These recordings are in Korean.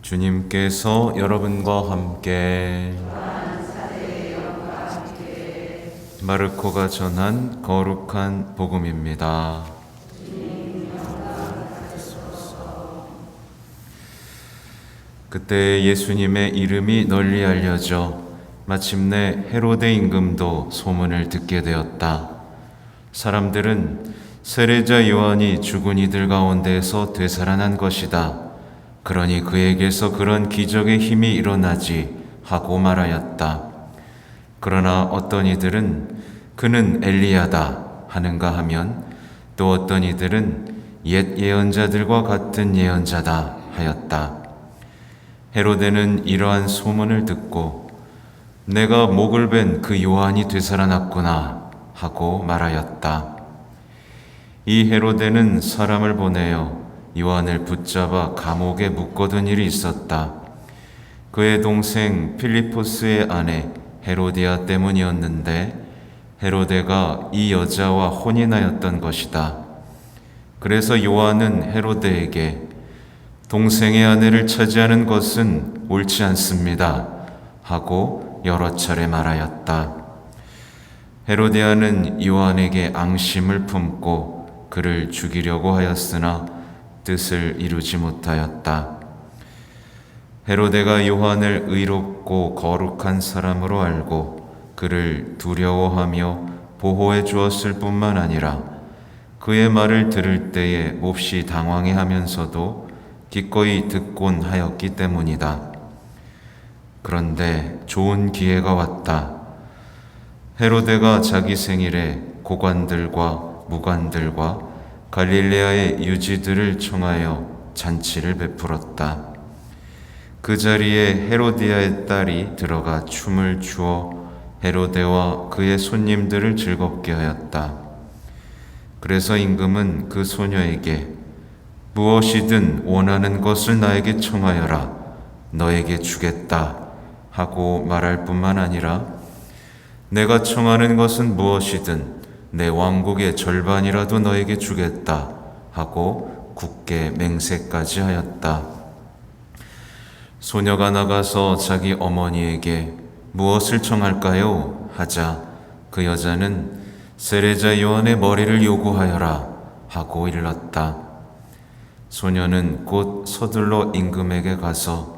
주님께서 여러분과 함께 마르코가 전한 거룩한 복음입니다. 그때 예수님의 이름이 널리 알려져 마침내 헤로데 임금도 소문을 듣게 되었다. 사람들은 세례자 요한이 죽은 이들 가운데에서 되살아난 것이다. 그러니 그에게서 그런 기적의 힘이 일어나지 하고 말하였다. 그러나 어떤 이들은 그는 엘리야다 하는가 하면 또 어떤 이들은 옛 예언자들과 같은 예언자다 하였다. 헤로데는 이러한 소문을 듣고 내가 목을 벤 그 요한이 되살아났구나 하고 말하였다. 이 헤로데는 사람을 보내어 요한을 붙잡아 감옥에 묶어둔 일이 있었다. 그의 동생 필리포스의 아내 헤로디아 때문이었는데 헤로데가 이 여자와 혼인하였던 것이다. 그래서 요한은 헤로데에게 동생의 아내를 차지하는 것은 옳지 않습니다 하고 여러 차례 말하였다. 헤로디아는 요한에게 앙심을 품고 그를 죽이려고 하였으나 뜻을 이루지 못하였다. 헤로데가 요한을 의롭고 거룩한 사람으로 알고 그를 두려워하며 보호해 주었을 뿐만 아니라 그의 말을 들을 때에 몹시 당황해하면서도 기꺼이 듣곤 하였기 때문이다. 그런데 좋은 기회가 왔다. 헤로데가 자기 생일에 고관들과 무관들과 갈릴레아의 유지들을 청하여 잔치를 베풀었다. 그 자리에 헤로디아의 딸이 들어가 춤을 추어 헤로데와 그의 손님들을 즐겁게 하였다. 그래서 임금은 그 소녀에게 무엇이든 원하는 것을 나에게 청하여라. 너에게 주겠다 하고 말할 뿐만 아니라 내가 청하는 것은 무엇이든 내 왕국의 절반이라도 너에게 주겠다 하고 굳게 맹세까지 하였다. 소녀가 나가서 자기 어머니에게 무엇을 청할까요? 하자 그 여자는 세례자 요한의 머리를 요구하여라 하고 일렀다. 소녀는 곧 서둘러 임금에게 가서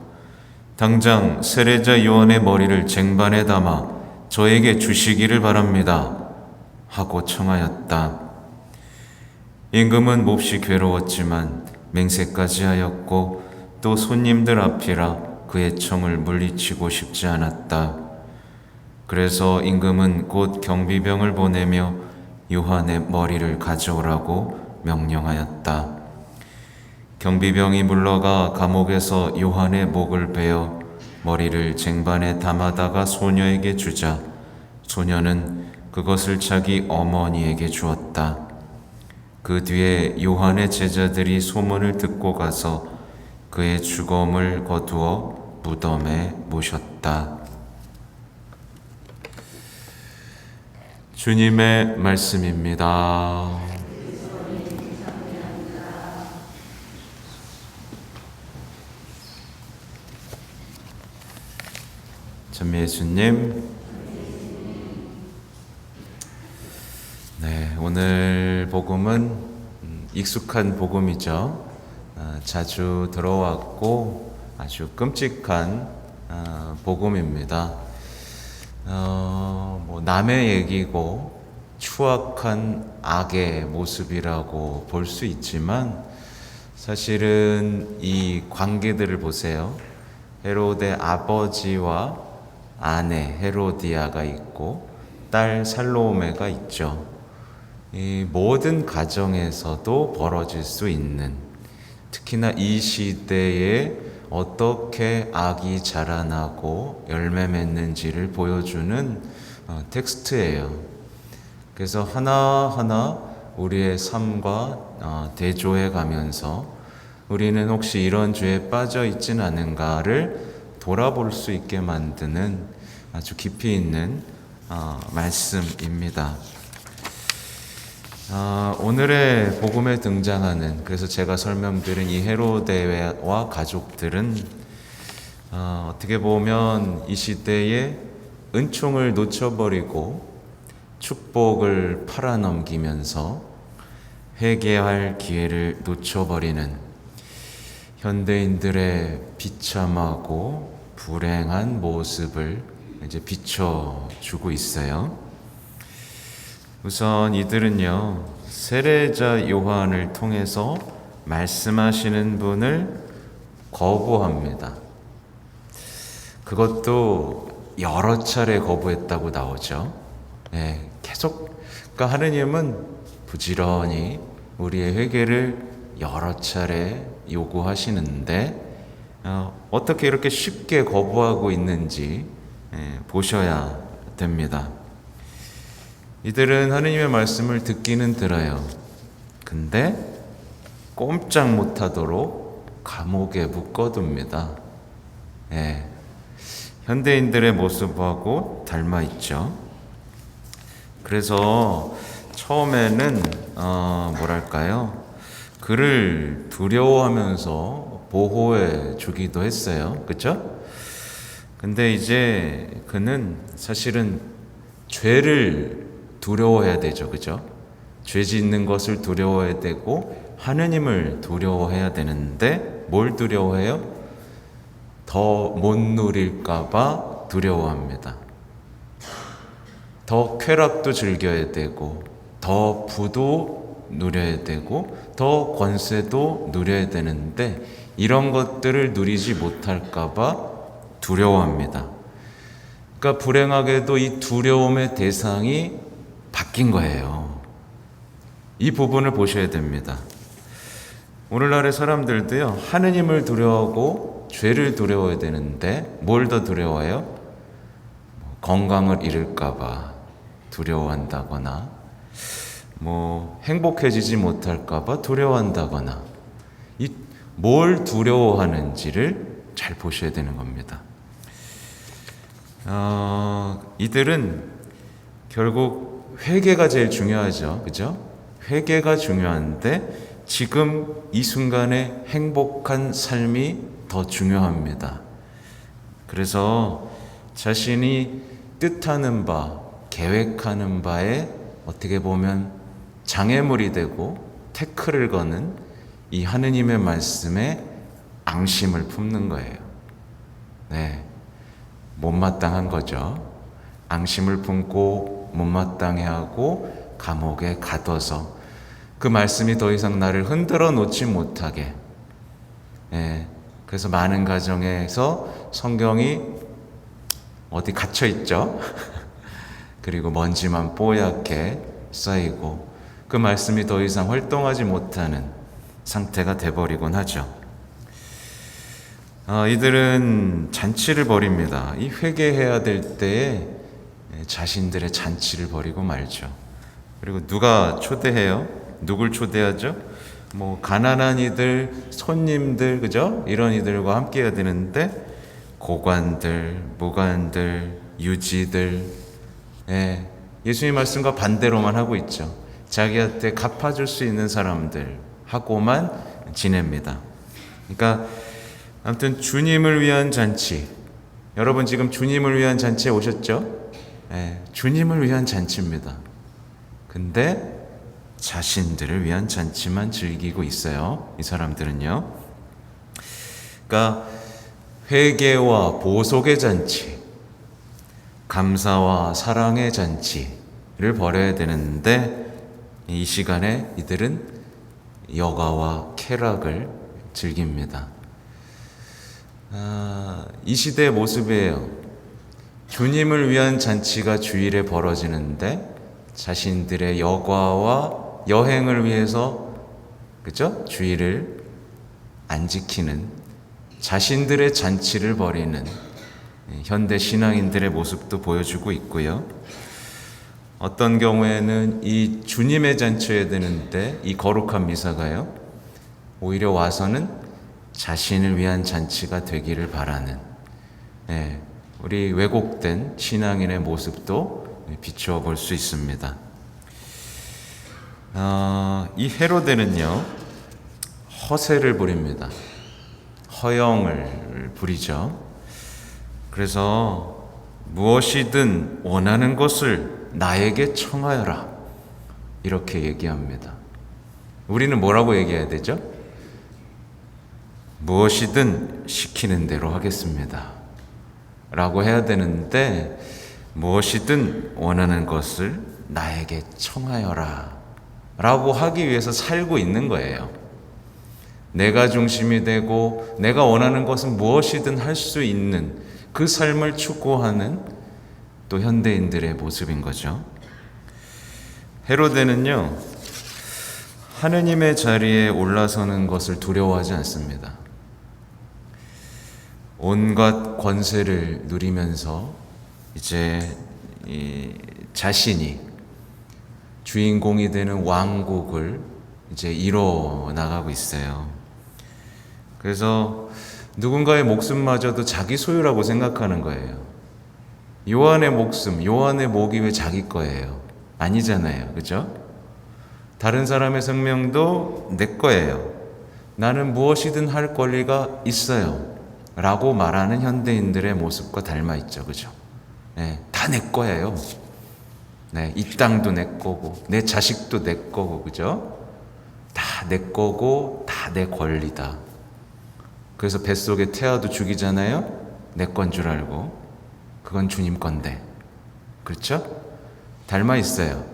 당장 세례자 요한의 머리를 쟁반에 담아 저에게 주시기를 바랍니다 하고 청하였다. 임금은 몹시 괴로웠지만 맹세까지 하였고 또 손님들 앞이라 그의 청을 물리치고 싶지 않았다. 그래서 임금은 곧 경비병을 보내며 요한의 머리를 가져오라고 명령하였다. 경비병이 물러가 감옥에서 요한의 목을 베어 머리를 쟁반에 담아다가 소녀에게 주자 소녀는 그것을 자기 어머니에게 주었다. 그 뒤에 요한의 제자들이 소문을 듣고 가서 그의 죽음을 거두어 무덤에 모셨다. 주님의 말씀입니다. 참 예수님, 네, 오늘 복음은 익숙한 복음이죠. 자주 들어왔고 아주 끔찍한 복음입니다. 남의 얘기고 추악한 악의 모습이라고 볼 수 있지만 사실은 이 관계들을 보세요. 헤로데 아버지와 아내 헤로디아가 있고 딸 살로메가 있죠. 이 모든 가정에서도 벌어질 수 있는, 특히나 이 시대에 어떻게 악이 자라나고 열매 맺는지를 보여주는 텍스트예요. 그래서 하나하나 우리의 삶과 대조해 가면서 우리는 혹시 이런 죄에 빠져 있진 않은가를 돌아볼 수 있게 만드는 아주 깊이 있는 말씀입니다. 오늘의 복음에 등장하는, 그래서 제가 설명드린 이 헤로데와 가족들은 어떻게 보면 이 시대에 은총을 놓쳐버리고 축복을 팔아넘기면서 회개할 기회를 놓쳐버리는 현대인들의 비참하고 불행한 모습을 이제 비춰주고 있어요. 우선 이들은요, 세례자 요한을 통해서 말씀하시는 분을 거부합니다. 그것도 여러 차례 거부했다고 나오죠. 계속, 그러니까 하느님은 부지런히 우리의 회개를 여러 차례 요구하시는데 어떻게 이렇게 쉽게 거부하고 있는지 보셔야 됩니다. 이들은 하느님의 말씀을 듣기는 들어요. 근데 꼼짝 못하도록 감옥에 묶어둡니다. 현대인들의 모습하고 닮아 있죠. 그래서 처음에는 그를 두려워하면서 보호해 주기도 했어요. 그렇죠? 근데 이제 그는 사실은 죄를 두려워해야 되죠. 그죠? 죄 짓는 것을 두려워해야 되고 하느님을 두려워해야 되는데 뭘 두려워해요? 더 못 누릴까봐 두려워합니다. 더 쾌락도 즐겨야 되고 더 부도 누려야 되고 더 권세도 누려야 되는데 이런 것들을 누리지 못할까봐 두려워합니다. 그러니까 불행하게도 이 두려움의 대상이 바뀐 거예요. 이 부분을 보셔야 됩니다. 오늘날의 사람들도요, 하느님을 두려워하고 죄를 두려워해야 되는데 뭘 더 두려워해요? 건강을 잃을까봐 두려워한다거나 행복해지지 못할까봐 두려워한다거나 뭘 두려워하는지를 잘 보셔야 되는 겁니다. 이들은 결국 회개가 제일 중요하죠. 그죠? 회개가 중요한데 지금 이 순간에 행복한 삶이 더 중요합니다. 그래서 자신이 뜻하는 바, 계획하는 바에 어떻게 보면 장애물이 되고 태클을 거는 이 하느님의 말씀에 앙심을 품는 거예요. 못마땅한 거죠. 앙심을 품고 못마땅해하고 감옥에 가둬서 그 말씀이 더 이상 나를 흔들어 놓지 못하게. 그래서 많은 가정에서 성경이 어디 갇혀 있죠. 그리고 먼지만 뽀얗게 쌓이고 그 말씀이 더 이상 활동하지 못하는 상태가 돼버리곤 하죠. 이들은 잔치를 벌입니다. 이 회개해야 될 때에 자신들의 잔치를 벌이고 말죠. 그리고 누가 초대해요? 누굴 초대하죠? 가난한 이들, 손님들, 그죠? 이런 이들과 함께 해야 되는데 고관들, 무관들, 유지들, 예수님 말씀과 반대로만 하고 있죠. 자기한테 갚아줄 수 있는 사람들 하고만 지냅니다. 그러니까 아무튼 주님을 위한 잔치, 여러분 지금 주님을 위한 잔치에 오셨죠? 주님을 위한 잔치입니다. 근데 자신들을 위한 잔치만 즐기고 있어요. 이 사람들은요. 그러니까 회개와 보속의 잔치, 감사와 사랑의 잔치를 벌여야 되는데 이 시간에 이들은 여가와 쾌락을 즐깁니다. 이 시대의 모습이에요. 주님을 위한 잔치가 주일에 벌어지는데 자신들의 여가와 여행을 위해서 그죠? 주일을 안 지키는 자신들의 잔치를 벌이는 현대 신앙인들의 모습도 보여주고 있고요. 어떤 경우에는 이 주님의 잔치여야 되는데 이 거룩한 미사가요, 오히려 와서는 자신을 위한 잔치가 되기를 바라는 우리 왜곡된 신앙인의 모습도 비추어 볼 수 있습니다. 이 헤로데는요, 허세를 부립니다. 허영을 부리죠. 그래서 무엇이든 원하는 것을 나에게 청하여라, 이렇게 얘기합니다. 우리는 뭐라고 얘기해야 되죠? 무엇이든 시키는 대로 하겠습니다 라고 해야 되는데, 무엇이든 원하는 것을 나에게 청하여라 라고 하기 위해서 살고 있는 거예요. 내가 중심이 되고 내가 원하는 것은 무엇이든 할 수 있는 그 삶을 추구하는 또 현대인들의 모습인 거죠. 헤로데는요, 하느님의 자리에 올라서는 것을 두려워하지 않습니다. 온갖 권세를 누리면서 이제 자신이 주인공이 되는 왕국을 이제 이뤄 나가고 있어요. 그래서 누군가의 목숨마저도 자기 소유라고 생각하는 거예요. 요한의 목숨, 요한의 목이 왜 자기 거예요? 아니잖아요. 그죠? 다른 사람의 생명도 내 거예요. 나는 무엇이든 할 권리가 있어요 라고 말하는 현대인들의 모습과 닮아 있죠. 그죠? 네, 다 내 거예요. 네, 이 땅도 내 거고 내 자식도 내 거고, 그죠? 다 내 거고 다 내 권리다. 그래서 뱃속에 태아도 죽이잖아요. 내 건 줄 알고. 그건 주님 건데. 그렇죠? 닮아 있어요.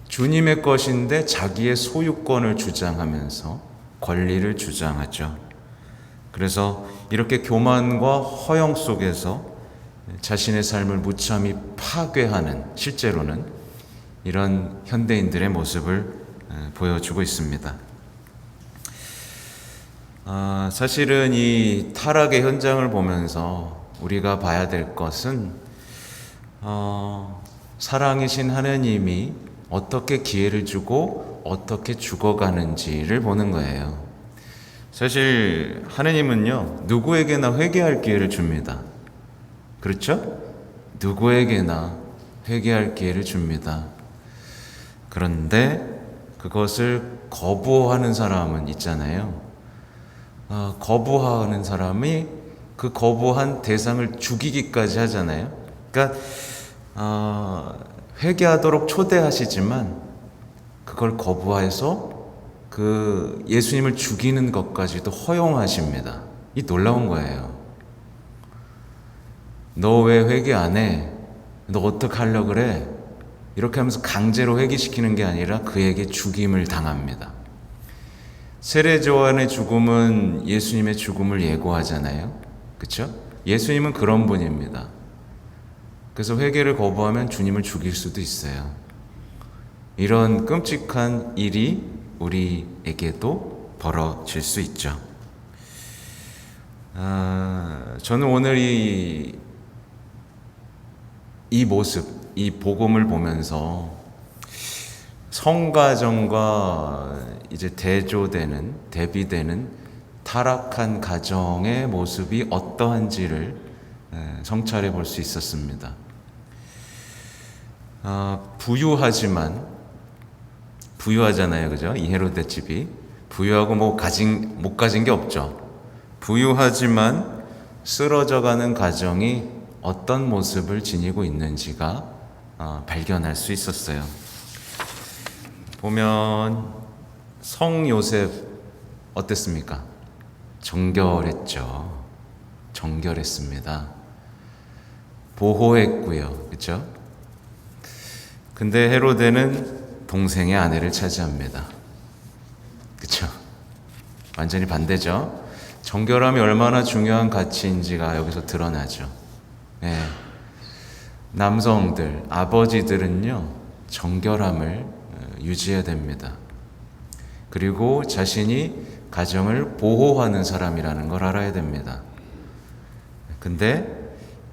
주님의 것인데 자기의 소유권을 주장하면서 권리를 주장하죠. 그래서 이렇게 교만과 허영 속에서 자신의 삶을 무참히 파괴하는, 실제로는 이런 현대인들의 모습을 보여주고 있습니다. 사실은 이 타락의 현장을 보면서 우리가 봐야 될 것은 사랑이신 하느님이 어떻게 기회를 주고 어떻게 죽어가는지를 보는 거예요. 사실 하느님은요, 누구에게나 회개할 기회를 줍니다. 그렇죠? 누구에게나 회개할 기회를 줍니다. 그런데 그것을 거부하는 사람은 있잖아요. 거부하는 사람이 그 거부한 대상을 죽이기까지 하잖아요. 그러니까 회개하도록 초대하시지만 그걸 거부해서 그 예수님을 죽이는 것까지도 허용하십니다. 이 놀라운 거예요. 너 왜 회개 안 해? 너 어떡하려고 그래? 이렇게 하면서 강제로 회개시키는 게 아니라 그에게 죽임을 당합니다. 세례 요한의 죽음은 예수님의 죽음을 예고하잖아요. 그렇죠? 예수님은 그런 분입니다. 그래서 회개를 거부하면 주님을 죽일 수도 있어요. 이런 끔찍한 일이 우리에게도 벌어질 수 있죠. 저는 오늘 이 모습, 이 복음을 보면서 성가정과 이제 대비되는 타락한 가정의 모습이 어떠한지를 성찰해 볼 수 있었습니다. 부유하잖아요, 그죠? 이 헤로데 집이 부유하고 못 가진 게 없죠. 부유하지만 쓰러져가는 가정이 어떤 모습을 지니고 있는지가 발견할 수 있었어요. 보면 성 요셉 어땠습니까? 정결했죠. 정결했습니다. 보호했고요. 그렇죠? 근데 헤로데는 동생의 아내를 차지합니다. 그렇죠? 완전히 반대죠. 정결함이 얼마나 중요한 가치인지가 여기서 드러나죠. 네. 남성들, 아버지들은요, 정결함을 유지해야 됩니다. 그리고 자신이 가정을 보호하는 사람이라는 걸 알아야 됩니다. 근데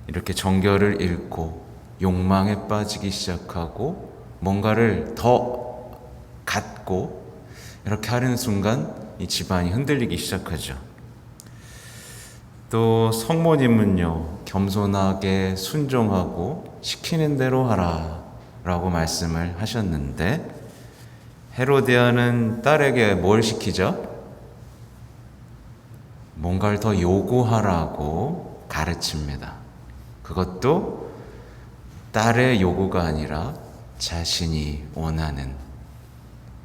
이렇게 정결을 잃고 욕망에 빠지기 시작하고 뭔가를 더 갖고 이렇게 하는 순간 이 집안이 흔들리기 시작하죠. 또 성모님은요, 겸손하게 순종하고 시키는 대로 하라 라고 말씀을 하셨는데, 헤로디아는 딸에게 뭘 시키죠? 뭔가를 더 요구하라고 가르칩니다. 그것도 딸의 요구가 아니라 자신이 원하는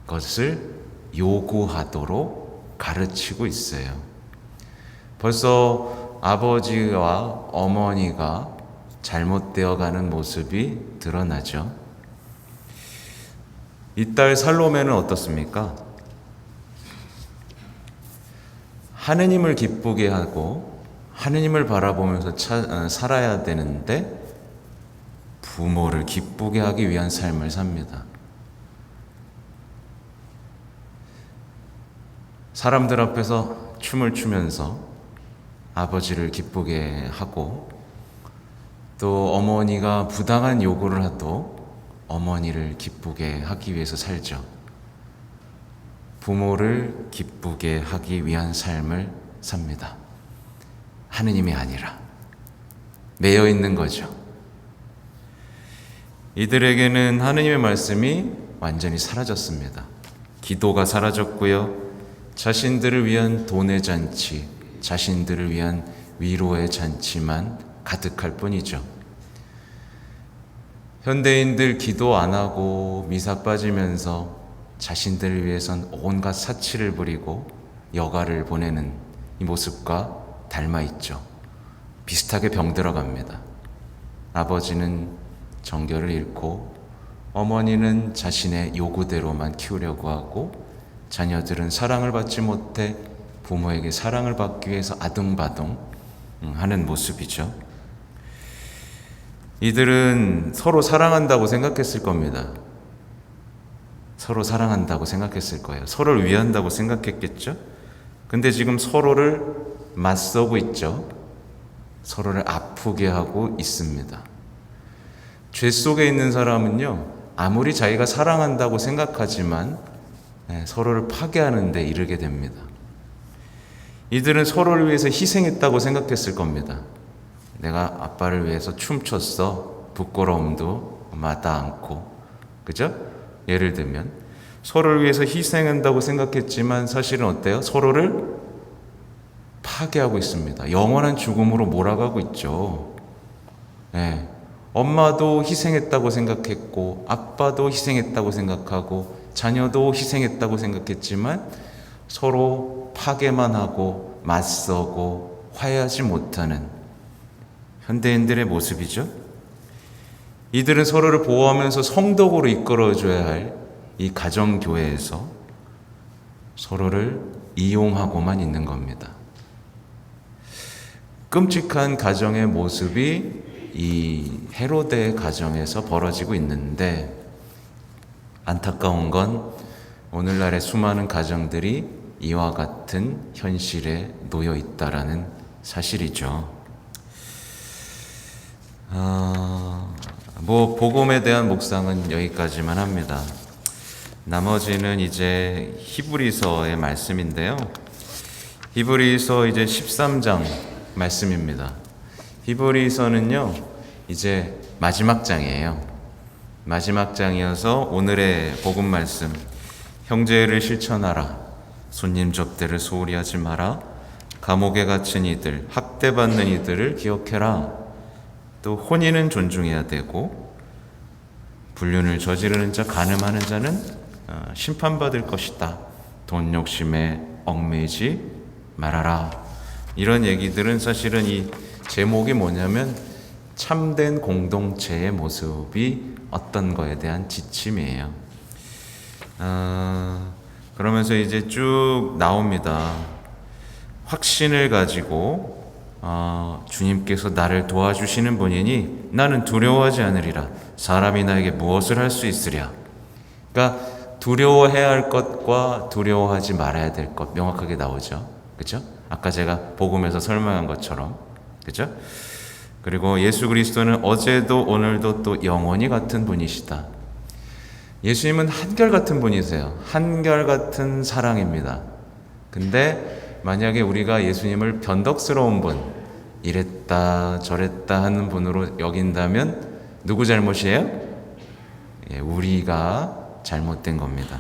것을 요구하도록 가르치고 있어요. 벌써 아버지와 어머니가 잘못되어 가는 모습이 드러나죠. 이 딸 살로메는 어떻습니까? 하느님을 기쁘게 하고 하느님을 바라보면서 살아야 되는데 부모를 기쁘게 하기 위한 삶을 삽니다. 사람들 앞에서 춤을 추면서 아버지를 기쁘게 하고, 또 어머니가 부당한 요구를 해도 어머니를 기쁘게 하기 위해서 살죠. 부모를 기쁘게 하기 위한 삶을 삽니다. 하느님이 아니라 매여 있는 거죠. 이들에게는 하느님의 말씀이 완전히 사라졌습니다. 기도가 사라졌고요. 자신들을 위한 돈의 잔치, 자신들을 위한 위로의 잔치만 가득할 뿐이죠. 현대인들 기도 안 하고 미사 빠지면서 자신들을 위해선 온갖 사치를 부리고 여가를 보내는 이 모습과 닮아 있죠. 비슷하게 병들어갑니다. 아버지는 정결을 잃고 어머니는 자신의 요구대로만 키우려고 하고, 자녀들은 사랑을 받지 못해 부모에게 사랑을 받기 위해서 아둥바둥 하는 모습이죠. 이들은 서로 사랑한다고 생각했을 겁니다. 서로 사랑한다고 생각했을 거예요. 서로를 위한다고 생각했겠죠. 근데 지금 서로를 맞서고 있죠. 서로를 아프게 하고 있습니다. 죄 속에 있는 사람은요, 아무리 자기가 사랑한다고 생각하지만 서로를 파괴하는 데 이르게 됩니다. 이들은 서로를 위해서 희생했다고 생각했을 겁니다. 내가 아빠를 위해서 춤췄어. 부끄러움도 마다 않고. 그죠? 예를 들면 서로를 위해서 희생한다고 생각했지만 사실은 어때요? 서로를 파괴하고 있습니다. 영원한 죽음으로 몰아가고 있죠. 네. 엄마도 희생했다고 생각했고, 아빠도 희생했다고 생각하고, 자녀도 희생했다고 생각했지만 서로 파괴만 하고 맞서고 화해하지 못하는 현대인들의 모습이죠. 이들은 서로를 보호하면서 성덕으로 이끌어줘야 할 이 가정교회에서 서로를 이용하고만 있는 겁니다. 끔찍한 가정의 모습이 이 헤로데의 가정에서 벌어지고 있는데, 안타까운 건 오늘날의 수많은 가정들이 이와 같은 현실에 놓여 있다라는 사실이죠. 복음에 대한 묵상은 여기까지만 합니다. 나머지는 이제 히브리서의 말씀인데요. 히브리서 이제 13장 말씀입니다. 히브리서는요, 이제 마지막 장이에요. 마지막 장이어서 오늘의 복음 말씀, 형제를 실천하라, 손님 접대를 소홀히 하지 마라, 감옥에 갇힌 이들, 학대받는 이들을 기억해라, 또 혼인은 존중해야 되고, 불륜을 저지르는 자, 간음하는 자는 심판받을 것이다, 돈 욕심에 얽매이지 말아라. 이런 얘기들은 사실은 이 제목이 뭐냐면 참된 공동체의 모습이 어떤 거에 대한 지침이에요. 그러면서 이제 쭉 나옵니다. 확신을 가지고 주님께서 나를 도와주시는 분이니 나는 두려워하지 않으리라. 사람이 나에게 무엇을 할 수 있으랴. 그러니까 두려워해야 할 것과 두려워하지 말아야 될 것 명확하게 나오죠. 그렇죠? 아까 제가 복음에서 설명한 것처럼. 그렇죠? 그리고 예수 그리스도는 어제도 오늘도 또 영원히 같은 분이시다. 예수님은 한결같은 분이세요. 한결같은 사랑입니다. 근데 만약에 우리가 예수님을 변덕스러운 분, 이랬다 저랬다 하는 분으로 여긴다면 누구 잘못이에요? 우리가 잘못된 겁니다.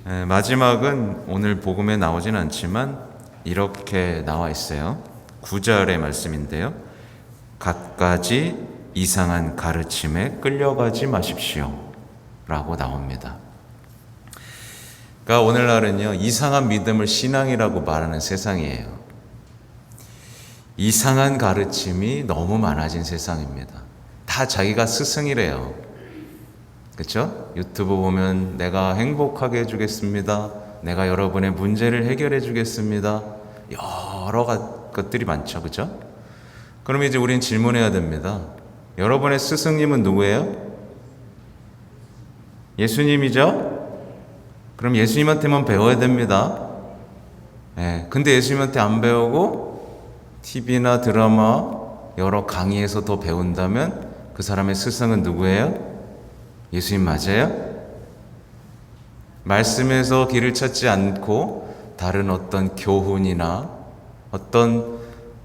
마지막은 오늘 복음에 나오진 않지만 이렇게 나와 있어요. 9절의 말씀인데요. 갖가지 이상한 가르침에 끌려가지 마십시오 라고 나옵니다. 그러니까 오늘날은요, 이상한 믿음을 신앙이라고 말하는 세상이에요. 이상한 가르침이 너무 많아진 세상입니다. 다 자기가 스승이래요. 그렇죠? 유튜브 보면 내가 행복하게 해주겠습니다. 내가 여러분의 문제를 해결해 주겠습니다. 여러 것들이 많죠. 그렇죠? 그럼 이제 우린 질문해야 됩니다. 여러분의 스승님은 누구예요? 예수님이죠? 그럼 예수님한테만 배워야 됩니다. 근데 예수님한테 안 배우고 TV나 드라마 여러 강의에서 더 배운다면 그 사람의 스승은 누구예요? 예수님 맞아요? 말씀에서 길을 찾지 않고 다른 어떤 교훈이나 어떤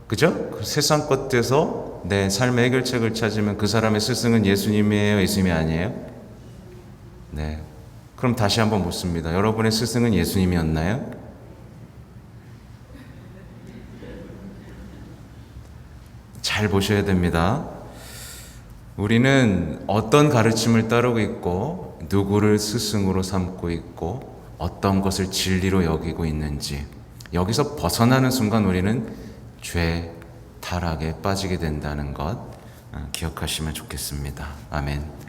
그죠? 그 세상 것에서 내 삶의 해결책을 찾으면 그 사람의 스승은 예수님이에요? 예수님이 아니에요? 네. 그럼 다시 한번 묻습니다. 여러분의 스승은 예수님이었나요? 잘 보셔야 됩니다. 우리는 어떤 가르침을 따르고 있고 누구를 스승으로 삼고 있고 어떤 것을 진리로 여기고 있는지 여기서 벗어나는 순간 우리는 죄, 타락에 빠지게 된다는 것 기억하시면 좋겠습니다. 아멘.